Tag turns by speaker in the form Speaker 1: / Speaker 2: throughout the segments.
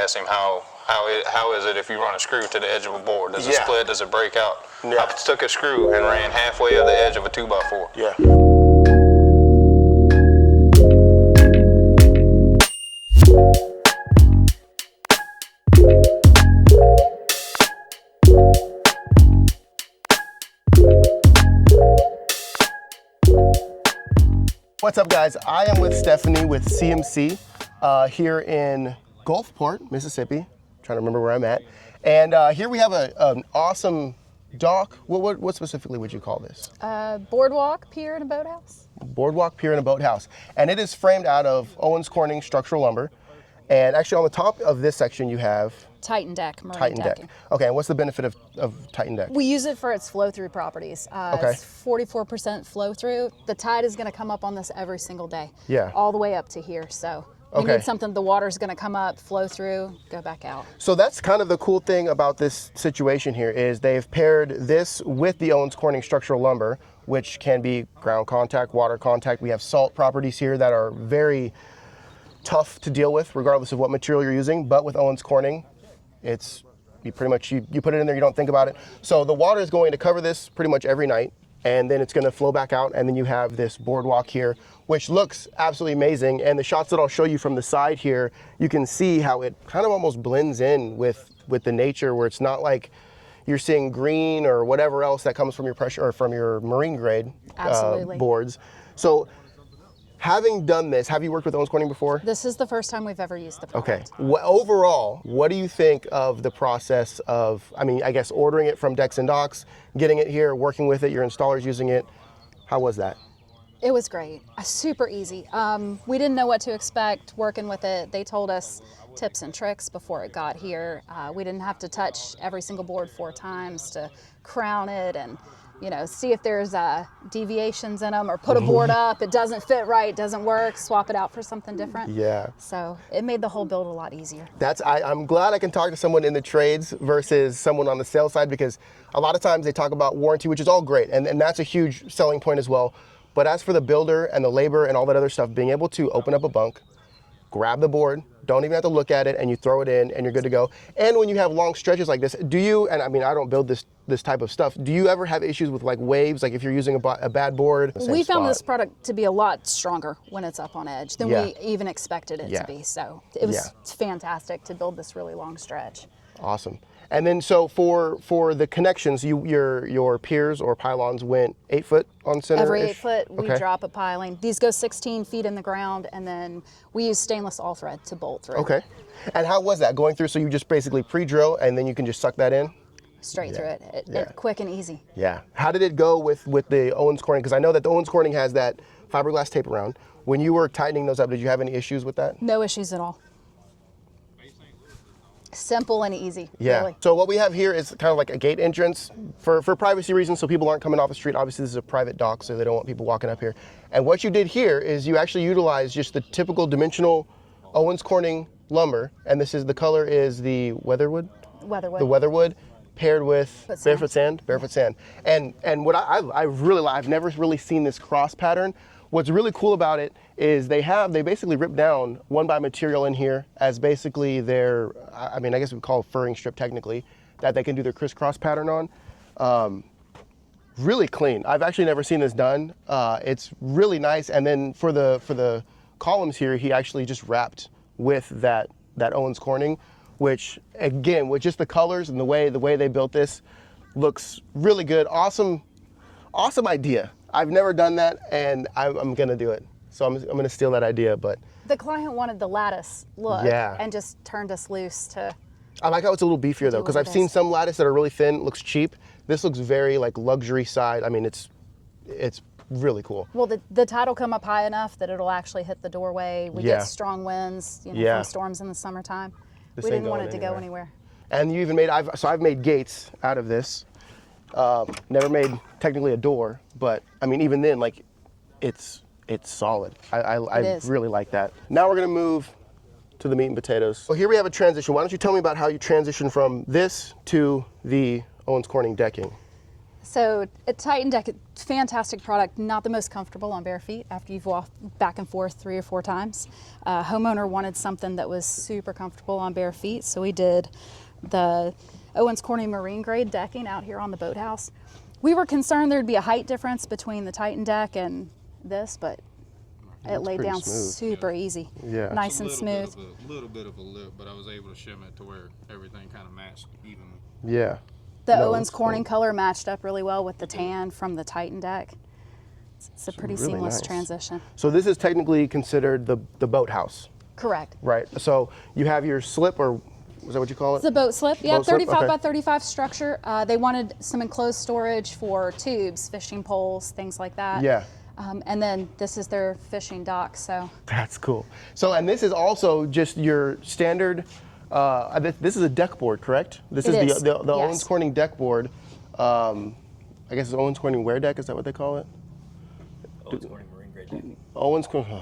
Speaker 1: asked him how is it if you run a screw to the edge of a board? Does it
Speaker 2: Yeah.
Speaker 1: split? Does it break out?
Speaker 2: Yeah.
Speaker 1: I took a screw and ran halfway of the edge of a 2x4.
Speaker 2: Yeah. What's up, guys? I am with Stephanie with CMC here in Gulfport, Mississippi. Trying to remember where I'm at. And here we have an awesome dock. What specifically would you call this?
Speaker 3: Boardwalk, pier, and a boathouse.
Speaker 2: Boardwalk, pier, and a boathouse. And it is framed out of Owens Corning structural lumber. And actually on the top of this section you have
Speaker 3: Titan deck, marine
Speaker 2: Titan
Speaker 3: decking.
Speaker 2: deck. Okay, and what's the benefit of Titan deck?
Speaker 3: We use it for its flow-through properties.
Speaker 2: Okay.
Speaker 3: It's 44% flow-through. The tide is going to come up on this every single day.
Speaker 2: Yeah.
Speaker 3: All the way up to here. So we
Speaker 2: Okay.
Speaker 3: need something, the water's going to come up, flow through, go back out.
Speaker 2: So that's kind of the cool thing about this situation here is they've paired this with the Owens Corning structural lumber, which can be ground contact, water contact. We have salt properties here that are very tough to deal with regardless of what material you're using, but with Owens Corning, it's you pretty much you put it in there, you don't think about it. So the water is going to cover this pretty much every night, and then it's going to flow back out, and then you have this boardwalk here, which looks absolutely amazing. And the shots that I'll show you from the side here, you can see how it kind of almost blends in with the nature, where it's not like you're seeing green or whatever else that comes from your pressure or from your marine grade boards. So having done this, have you worked with Owens Corning before?
Speaker 3: This is the first time we've ever used the product.
Speaker 2: Okay. Overall, what do you think of the process of, I mean, I guess ordering it from Decks and Docks, getting it here, working with it, your installers using it? How was that?
Speaker 3: It was great, super easy. We didn't know what to expect working with it. They told us tips and tricks before it got here. We didn't have to touch every single board 4 times to crown it and see if there's deviations in them, or put a board up, it doesn't fit right, doesn't work, swap it out for something different.
Speaker 2: Yeah.
Speaker 3: So it made the whole build a lot easier.
Speaker 2: I'm glad I can talk to someone in the trades versus someone on the sales side, because a lot of times they talk about warranty, which is all great, and that's a huge selling point as well. But as for the builder and the labor and all that other stuff, being able to open up a bunk, grab the board, don't even have to look at it, and you throw it in and you're good to go. And when you have long stretches like this, do you, and I mean, I don't build this type of stuff, do you ever have issues with like waves, like if you're using a bad board?
Speaker 3: We found this product to be a lot stronger when it's up on edge than we even expected it to be. So it was fantastic to build this really long stretch.
Speaker 2: Awesome. And then so for the connections, your piers or pylons went 8 foot on center?
Speaker 3: Every 8 foot we drop a piling. These go 16 feet in the ground, and then we use stainless all thread to bolt through.
Speaker 2: Okay. And how was that going through? So you just basically pre-drill and then you can just suck that in?
Speaker 3: Straight through it. Quick and easy.
Speaker 2: Yeah. How did it go with the Owens Corning? Because I know that the Owens Corning has that fiberglass tape around. When you were tightening those up, did you have any issues with that?
Speaker 3: No issues at all. Simple and easy.
Speaker 2: Yeah.
Speaker 3: Really.
Speaker 2: So what we have here is kind of like a gate entrance for privacy reasons, so people aren't coming off the street. Obviously, this is a private dock, so they don't want people walking up here. And what you did here is you actually utilized just the typical dimensional Owens Corning lumber, and the color is the weatherwood.
Speaker 3: Weatherwood.
Speaker 2: The weatherwood paired with barefoot sand. And what I really like, I've never really seen this cross pattern. What's really cool about it is they basically ripped down 1x material in here as basically their, I mean, I guess we call it furring strip technically, that they can do their crisscross pattern on. Really clean. I've actually never seen this done. It's really nice. And then for the columns here, he actually just wrapped with that Owens Corning, which again, with just the colors and the way they built this, looks really good. Awesome idea. I've never done that, and I'm gonna do it. So I'm gonna steal that idea, but.
Speaker 3: The client wanted the lattice look and just turned us loose to.
Speaker 2: I like how it's a little beefier though, because I've seen some lattice that are really thin, looks cheap. This looks very like luxury side. I mean, it's really cool.
Speaker 3: Well, the tide will come up high enough that it'll actually hit the doorway. We get strong winds, from storms in the summertime. We didn't want it to go anywhere.
Speaker 2: And you even I've made gates out of this. Never made technically a door, but I mean, even then, like, it's solid. I really like that. Now we're gonna move to the meat and potatoes. So here we have a transition. Why don't you tell me about how you transition from this to the Owens Corning decking?
Speaker 3: So a Titan deck, fantastic product, not the most comfortable on bare feet after you've walked back and forth 3 or 4 times. Homeowner wanted something that was super comfortable on bare feet, so we did the Owens Corning marine grade decking out here on the boathouse. We were concerned there'd be a height difference between the Titan deck and this, but it laid down
Speaker 2: smooth.
Speaker 3: super easy,
Speaker 2: Yeah.
Speaker 3: nice and smooth.
Speaker 1: A little bit of a lip, but I was able to shim it to where everything kind of matched evenly.
Speaker 2: Yeah.
Speaker 3: The
Speaker 2: No,
Speaker 3: Owens
Speaker 2: it's
Speaker 3: Corning
Speaker 2: cool.
Speaker 3: color matched up really well with the tan from the Titan deck. It's a pretty
Speaker 2: really
Speaker 3: seamless
Speaker 2: nice.
Speaker 3: transition.
Speaker 2: So this is technically considered the boathouse,
Speaker 3: Correct.
Speaker 2: right? So you have your slip, or is that what you call it?
Speaker 3: It's a boat slip, yeah,
Speaker 2: Boat slip,
Speaker 3: 35
Speaker 2: okay.
Speaker 3: by 35 structure. They wanted some enclosed storage for tubes, fishing poles, things like that.
Speaker 2: Yeah.
Speaker 3: And then this is their fishing dock, so.
Speaker 2: That's cool. So, and this is also just your standard, this is a deck board, correct? This
Speaker 3: It
Speaker 2: is
Speaker 3: is,
Speaker 2: the
Speaker 3: yes.
Speaker 2: Owens Corning deck board. I guess it's Owens Corning wear deck, is that what they call it?
Speaker 4: Owens Corning marine grade decking.
Speaker 2: Owens Corning.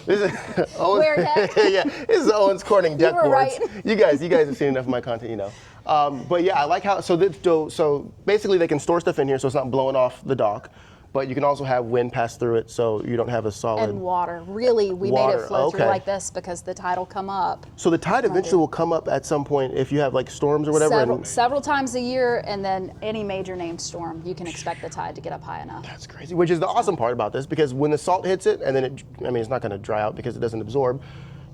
Speaker 2: This is Owens,
Speaker 3: Wear deck.
Speaker 2: yeah, this is Owens Corning deck
Speaker 3: were
Speaker 2: boards.
Speaker 3: right.
Speaker 2: You guys have seen enough of my content, you know. But yeah, I like how so basically they can store stuff in here so it's not blowing off the dock, but you can also have wind pass through it so you don't have a solid.
Speaker 3: And water. Really, we made
Speaker 2: Water,
Speaker 3: it flow through
Speaker 2: okay.
Speaker 3: like this because the tide will come up
Speaker 2: So the tide eventually will come up at some point if you have like storms or whatever.
Speaker 3: several times a year, and then any major named storm, you can expect the tide to get up high enough.
Speaker 2: That's crazy. Which is the awesome part about this, because when the salt hits it, and then it's not going to dry out because it doesn't absorb.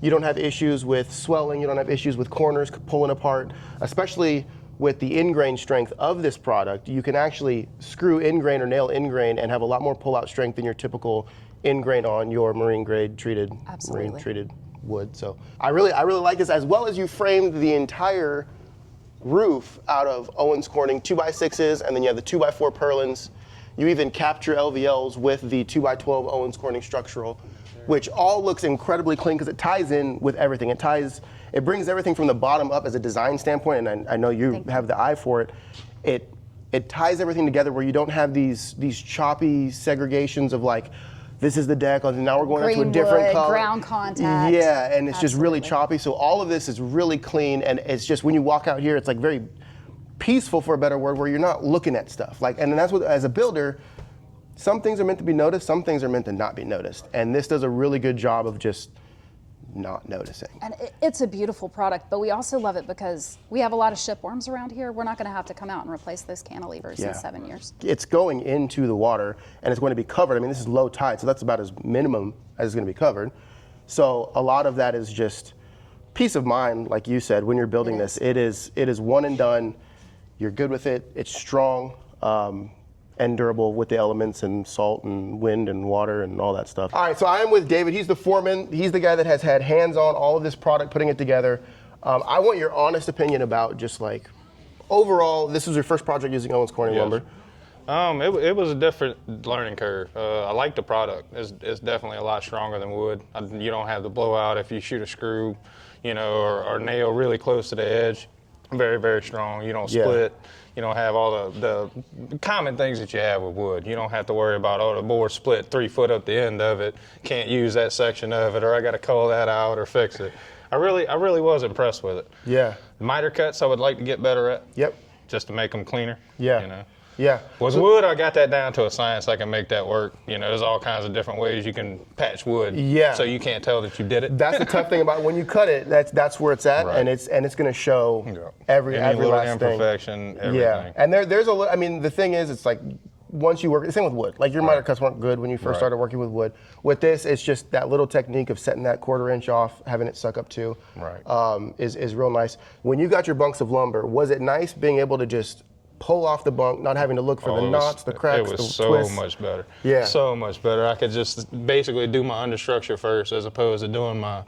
Speaker 2: You don't have issues with swelling. You don't have issues with corners pulling apart, especially with the ingrain strength of this product. You can actually screw ingrain or nail ingrain and have a lot more pull-out strength than your typical ingrain on your marine grade treated
Speaker 3: Absolutely.
Speaker 2: marine treated wood. So I really like this, as well as you framed the entire roof out of Owens Corning 2x6s, and then you have the 2x4 purlins. You even capture LVLs with the 2x12 Owens Corning structural, which all looks incredibly clean because it ties in with everything. It brings everything from the bottom up as a design standpoint, and I know you have the eye for it. It ties everything together where you don't have these choppy segregations of like, this is the deck, and now we're going into a
Speaker 3: Green
Speaker 2: different
Speaker 3: wood,
Speaker 2: color.
Speaker 3: ground contact.
Speaker 2: Yeah, and it's just really
Speaker 3: Absolutely.
Speaker 2: choppy. So all of this is really clean, and it's just when you walk out here, it's like very peaceful, for a better word, where you're not looking at stuff. Like, and that's what, as a builder, some things are meant to be noticed, some things are meant to not be noticed, and this does a really good job of just not noticing.
Speaker 3: And it's a beautiful product, but we also love it because we have a lot of shipworms around here. We're not going to have to come out and replace those cantilevers
Speaker 2: Yeah.
Speaker 3: in 7 years.
Speaker 2: It's going into the water, and it's going to be covered. I mean, this is low tide, so that's about as minimum as it's going to be covered. So a lot of that is just peace of mind, like you said, when you're building this. It is one and done. You're good with it. It's strong and durable with the elements and salt and wind and water and all that stuff. All right, so I am with David. He's the foreman. He's the guy that has had hands on all of this product, putting it together. I want your honest opinion about just like overall. This was your first project using Owens Corning lumber.
Speaker 1: It was a different learning curve. I like the product. It's definitely a lot stronger than wood. You don't have the blowout if you shoot a screw, or nail really close to the edge. Very, very strong. You don't split. You don't have all the common things that you have with wood. You don't have to worry about, the board split 3 foot up the end of it. Can't use that section of it, or I got to cull that out or fix it. I really was impressed with it.
Speaker 2: Yeah.
Speaker 1: The miter cuts I would like to get better at.
Speaker 2: Yep.
Speaker 1: Just to make them cleaner.
Speaker 2: Yeah. Yeah.
Speaker 1: Was wood, I got that down to a science. I can make that work. There's all kinds of different ways you can patch wood.
Speaker 2: Yeah.
Speaker 1: So you can't tell that you did it.
Speaker 2: That's the tough thing about when you cut it. That's where it's at,
Speaker 1: Right.
Speaker 2: and it's going to show every
Speaker 1: little
Speaker 2: last thing.
Speaker 1: imperfection, everything.
Speaker 2: Yeah, and there's a. I mean, the thing is, it's like once you work, the same with wood. Like your miter cuts weren't good when you first started working with wood. With this, it's just that little technique of setting that 1/4 inch off, having it suck up to.
Speaker 1: Right.
Speaker 2: Is real nice. When you got your bunks of lumber, was it nice being able to just pull off the bunk, not having to look for the knots, the cracks,
Speaker 1: It was
Speaker 2: the
Speaker 1: so
Speaker 2: twists?
Speaker 1: much better.
Speaker 2: Yeah.
Speaker 1: So much better. I could just basically do my understructure first as opposed to doing my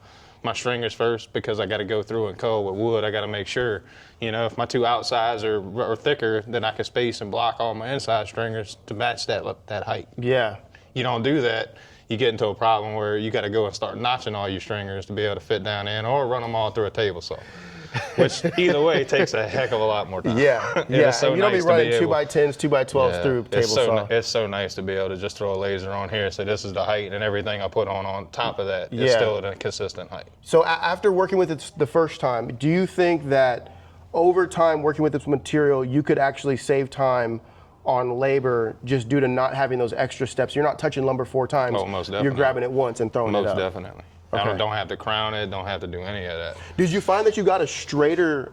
Speaker 1: stringers first, because I got to go through and cull with wood. I got to make sure, if my 2 outsides are thicker, then I can space and block all my inside stringers to match that height.
Speaker 2: Yeah.
Speaker 1: You don't do that, you get into a problem where you got to go and start notching all your stringers to be able to fit down in, or run them all through a table saw. Which either way takes a heck of a lot more time.
Speaker 2: Yeah,
Speaker 1: It is so
Speaker 2: and you don't
Speaker 1: nice
Speaker 2: be running
Speaker 1: to be
Speaker 2: 2x10s, 2x12s through table saw.
Speaker 1: It's so nice to be able to just throw a laser on here. So this is the height, and everything I put on top of that is still at a consistent height.
Speaker 2: So after working with it the first time, do you think that over time working with this material, you could actually save time on labor just due to not having those extra steps. You're not touching lumber 4 times.
Speaker 1: Oh, most definitely.
Speaker 2: You're grabbing it once and throwing it
Speaker 1: Most
Speaker 2: up.
Speaker 1: definitely.
Speaker 2: Okay.
Speaker 1: Don't have to crown it, don't have to do any of that.
Speaker 2: Did you find that you got a straighter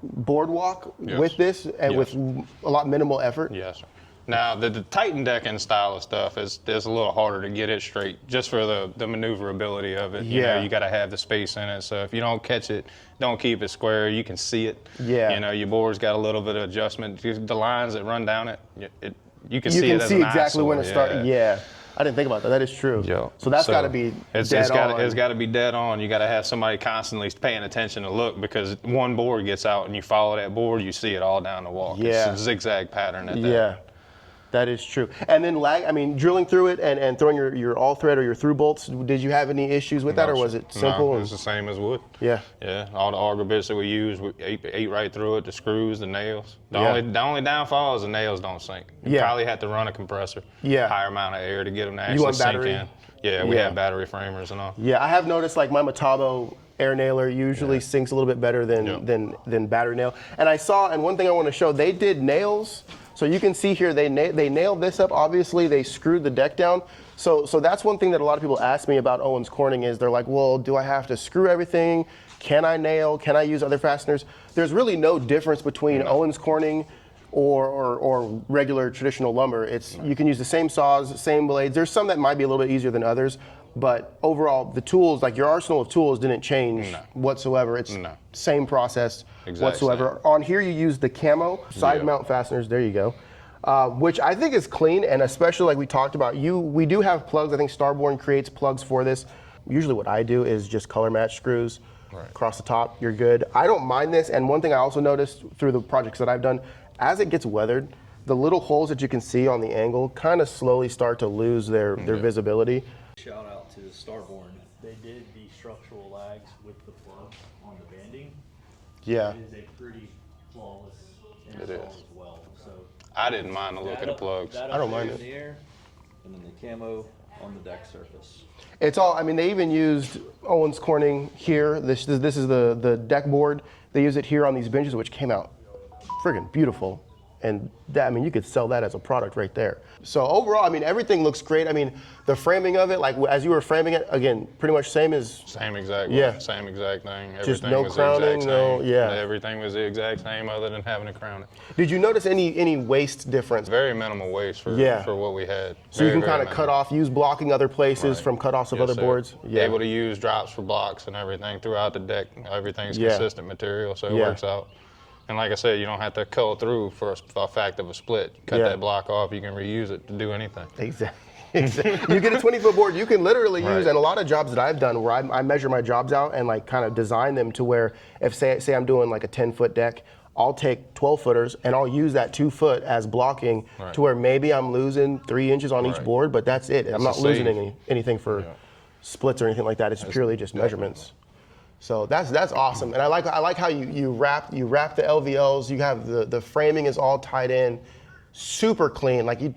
Speaker 2: boardwalk
Speaker 1: Yes.
Speaker 2: with this and
Speaker 1: Yes.
Speaker 2: with a lot minimal effort?
Speaker 1: Yes, sir. Now, the Titan decking style of stuff is a little harder to get it straight, just for the maneuverability of it. You know, you got to have the space in it. So if you don't catch it, don't keep it square. You can see it.
Speaker 2: Yeah.
Speaker 1: You know, your board's got a little bit of adjustment. The lines that run down it, you can
Speaker 2: You
Speaker 1: see
Speaker 2: can
Speaker 1: it as
Speaker 2: see
Speaker 1: an
Speaker 2: exactly when it
Speaker 1: eyesore.
Speaker 2: starts. Yeah. I didn't think about that. That is true.
Speaker 1: Yeah.
Speaker 2: So that's got to be
Speaker 1: it's
Speaker 2: dead
Speaker 1: got
Speaker 2: on.
Speaker 1: it's got to be dead on. You got to have somebody constantly paying attention to look, because one board gets out and you follow that board, you see it all down the walk.
Speaker 2: Yeah.
Speaker 1: It's a zigzag pattern at that.
Speaker 2: Yeah. That is true. And then drilling through it and throwing your all thread or your through bolts, did you have any issues with that, or was it simple?
Speaker 1: No, it's the same as wood.
Speaker 2: Yeah.
Speaker 1: Yeah, all the auger bits that we use, we ate right through it, the screws, the nails. The
Speaker 2: Yeah.
Speaker 1: only downfall is the nails don't sink. You
Speaker 2: Yeah.
Speaker 1: probably have to run a compressor,
Speaker 2: Yeah.
Speaker 1: higher amount of air to get them to
Speaker 2: You
Speaker 1: actually
Speaker 2: want
Speaker 1: sink
Speaker 2: battery?
Speaker 1: in. Yeah, we
Speaker 2: Yeah.
Speaker 1: have battery framers and all.
Speaker 2: Yeah, I have noticed like my Metabo air nailer usually sinks a little bit better than battery nail. And I saw, and one thing I want to show, they did nails. So you can see here, they nailed this up. Obviously, they screwed the deck down. So that's one thing that a lot of people ask me about Owens Corning is they're like, well, do I have to screw everything? Can I nail? Can I use other fasteners? There's really no difference between Owens Corning or regular traditional lumber. You can use the same saws, same blades. There's some that might be a little bit easier than others, but overall, the tools, like your arsenal of tools, didn't change whatsoever. It's same process whatsoever. On here, you use the camo side mount fasteners. There you go. Which I think is clean, and especially like we talked about, we do have plugs. I think Starborn creates plugs for this. Usually what I do is just color match screws across the top. You're good. I don't mind this, and one thing I also noticed through the projects that I've done, as it gets weathered, the little holes that you can see on the angle kind of slowly start to lose their visibility.
Speaker 4: Shout out to Starborn. They did the structural lags with the plug on the banding.
Speaker 2: Yeah.
Speaker 4: It is a pretty flawless
Speaker 1: It
Speaker 4: install
Speaker 1: is.
Speaker 4: as well. So
Speaker 1: I didn't mind the look of the plugs.
Speaker 4: that
Speaker 2: I don't
Speaker 4: up
Speaker 2: mind
Speaker 4: there
Speaker 2: it.
Speaker 4: in the air, and then the camo on the deck surface.
Speaker 2: It's all, I mean, they even used Owens Corning here. This is the deck board. They use it here on these benches, which came out friggin' beautiful. And that, I mean, you could sell that as a product right there. So overall, I mean, everything looks great. I mean, the framing of it, like as you were framing it, again, pretty much same as.
Speaker 1: Same exact same exact thing.
Speaker 2: Just
Speaker 1: Everything
Speaker 2: no
Speaker 1: was
Speaker 2: crowning,
Speaker 1: the exact
Speaker 2: no-
Speaker 1: same.
Speaker 2: yeah.
Speaker 1: Everything was the exact same other than having to crown it.
Speaker 2: Did you notice any waste difference?
Speaker 1: Very minimal waste for what we had.
Speaker 2: So you
Speaker 1: Very,
Speaker 2: can kind of
Speaker 1: very
Speaker 2: cut
Speaker 1: minimal.
Speaker 2: off, use blocking other places from cutoffs of
Speaker 1: Yes,
Speaker 2: other
Speaker 1: sir.
Speaker 2: boards?
Speaker 1: Able to use drops for blocks and everything throughout the deck. Everything's
Speaker 2: Yeah.
Speaker 1: consistent material, so it works out. And like I said, you don't have to cull through for a fact of a split. Cut that block off, you can reuse it to do anything.
Speaker 2: Exactly. You get a 20-foot board, you can literally use, and a lot of jobs that I've done where I measure my jobs out and like kind of design them to where if say I'm doing like a 10-foot deck, I'll take 12-footers and I'll use that 2 foot as blocking to where maybe I'm losing 3 inches on each board, but that's it. I'm not losing anything for splits or anything like that. It's purely just measurements. So that's awesome, and I like how you wrap the LVLs. You have the framing is all tied in, super clean. Like you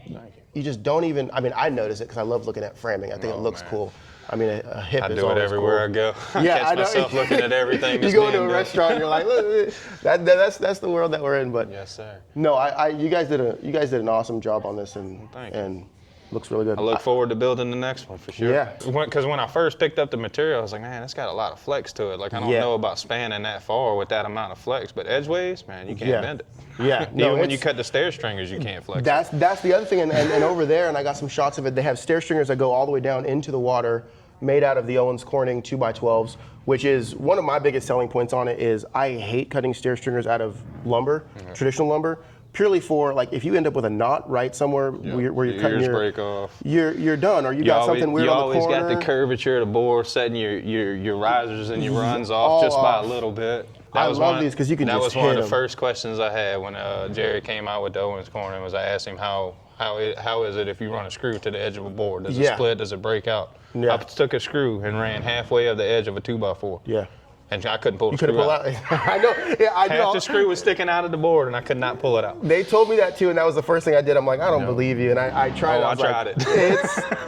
Speaker 2: just don't even. I mean, I notice it because I love looking at framing. I think it looks cool. I mean, a hip
Speaker 1: I
Speaker 2: is
Speaker 1: do it
Speaker 2: always
Speaker 1: everywhere
Speaker 2: cool.
Speaker 1: I go.
Speaker 2: Yeah,
Speaker 1: Catch
Speaker 2: I know.
Speaker 1: myself looking at everything.
Speaker 2: You
Speaker 1: that's
Speaker 2: go into
Speaker 1: being
Speaker 2: a
Speaker 1: built.
Speaker 2: restaurant, you're like, look, that's the world that we're in. But
Speaker 1: Yes, sir.
Speaker 2: no, you guys did an awesome job on this,
Speaker 1: Thank you.
Speaker 2: and looks really good.
Speaker 1: I look forward to building the next one for sure.
Speaker 2: Yeah.
Speaker 1: Because when I first picked up the material, I was like, man, it's got a lot of flex to it. Like, I don't know about spanning that far with that amount of flex, but edgeways, man, you can't bend it.
Speaker 2: Yeah.
Speaker 1: Even when you cut the stair stringers, you can't flex it.
Speaker 2: That's the other thing, and over there, and I got some shots of it. They have stair stringers that go all the way down into the water, made out of the Owens Corning 2x12s, which is one of my biggest selling points on it. Is I hate cutting stair stringers out of lumber, traditional lumber, purely for like if you end up with a knot right somewhere where you're cutting
Speaker 1: ears break off.
Speaker 2: you're done, or you got something weird on the corner.
Speaker 1: You always got the curvature of the board, setting your risers and your runs off just by a little bit.
Speaker 2: I love these because you can just hit
Speaker 1: That was one of the
Speaker 2: them.
Speaker 1: first questions I had when Jerry came out with the Owens Corning. Was I asked him how is it if you run a screw to the edge of a board? Does it split? Does it break out?
Speaker 2: Yeah.
Speaker 1: I took a screw and ran halfway of the edge of a 2x4.
Speaker 2: Yeah.
Speaker 1: And I couldn't pull the
Speaker 2: You couldn't
Speaker 1: screw
Speaker 2: pull
Speaker 1: out.
Speaker 2: out. I know. Yeah, I
Speaker 1: Half
Speaker 2: know.
Speaker 1: the screw was sticking out of the board, and I could not pull it out.
Speaker 2: They told me that too, and that was the first thing I did. I'm like, I don't believe you, and I tried.
Speaker 1: Oh,
Speaker 2: I was
Speaker 1: I tried
Speaker 2: like,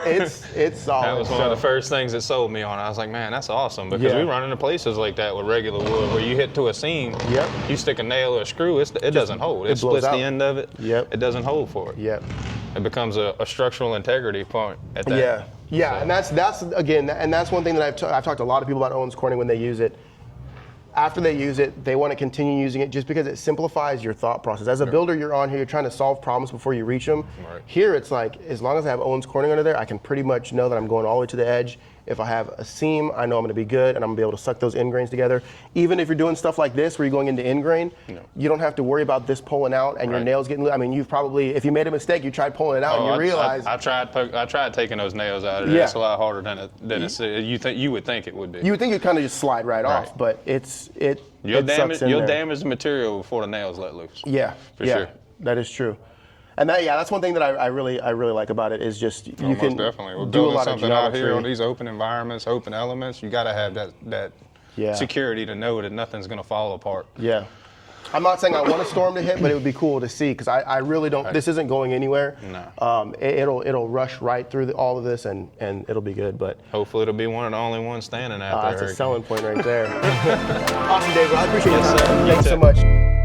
Speaker 1: it.
Speaker 2: It's solid.
Speaker 1: That was one of the first things that sold me on it. I was like, man, that's awesome, because
Speaker 2: Yeah.
Speaker 1: we run into places like that with regular wood where you hit to a seam,
Speaker 2: Yep.
Speaker 1: you stick a nail or a screw, it doesn't hold. It
Speaker 2: blows
Speaker 1: splits the
Speaker 2: out.
Speaker 1: end of it.
Speaker 2: Yep.
Speaker 1: It doesn't hold for it.
Speaker 2: Yep.
Speaker 1: It becomes a structural integrity point at that.
Speaker 2: Yeah. Yeah,
Speaker 1: So-
Speaker 2: and that's again, and that's one thing that I've talked to a lot of people about Owens Corning when they use it. After they use it, they want to continue using it just because it simplifies your thought process. As a builder, you're on here, you're trying to solve problems before you reach them.
Speaker 1: Right.
Speaker 2: Here, it's like, as long as I have Owens Corning under there, I can pretty much know that I'm going all the way to the edge. If I have a seam, I know I'm going to be good, and I'm going to be able to suck those ingrains together. Even if you're doing stuff like this, where you're going into ingrain, you don't have to worry about this pulling out and your
Speaker 1: Right.
Speaker 2: nails getting. I mean, you've probably, if you made a mistake, you tried pulling it out, and you realize.
Speaker 1: I tried taking those nails out of there.
Speaker 2: Yeah.
Speaker 1: It's a lot harder than you would think it would be.
Speaker 2: You would think it kind of just slide right off, but it
Speaker 1: You'll
Speaker 2: sucks in there.
Speaker 1: damage the material before the nails let loose.
Speaker 2: Yeah,
Speaker 1: For
Speaker 2: yeah,
Speaker 1: sure.
Speaker 2: that is true. And that's one thing that I really like about it is just you
Speaker 1: Most
Speaker 2: can
Speaker 1: definitely. We're
Speaker 2: do a
Speaker 1: building
Speaker 2: lot of
Speaker 1: something out here on
Speaker 2: geometry.
Speaker 1: these open environments, open elements. You got to have that
Speaker 2: Yeah.
Speaker 1: security to know that nothing's going to fall apart.
Speaker 2: Yeah. I'm not saying I want a storm to hit, but it would be cool to see because I really don't. This isn't going anywhere.
Speaker 1: No.
Speaker 2: It'll rush right through all of this and it'll be good. But
Speaker 1: Hopefully, it'll be one of the only ones standing out there.
Speaker 2: that's a selling point right there. Awesome, David. I appreciate
Speaker 1: Yes,
Speaker 2: it.
Speaker 1: sir.
Speaker 2: Thank you so
Speaker 1: You
Speaker 2: much.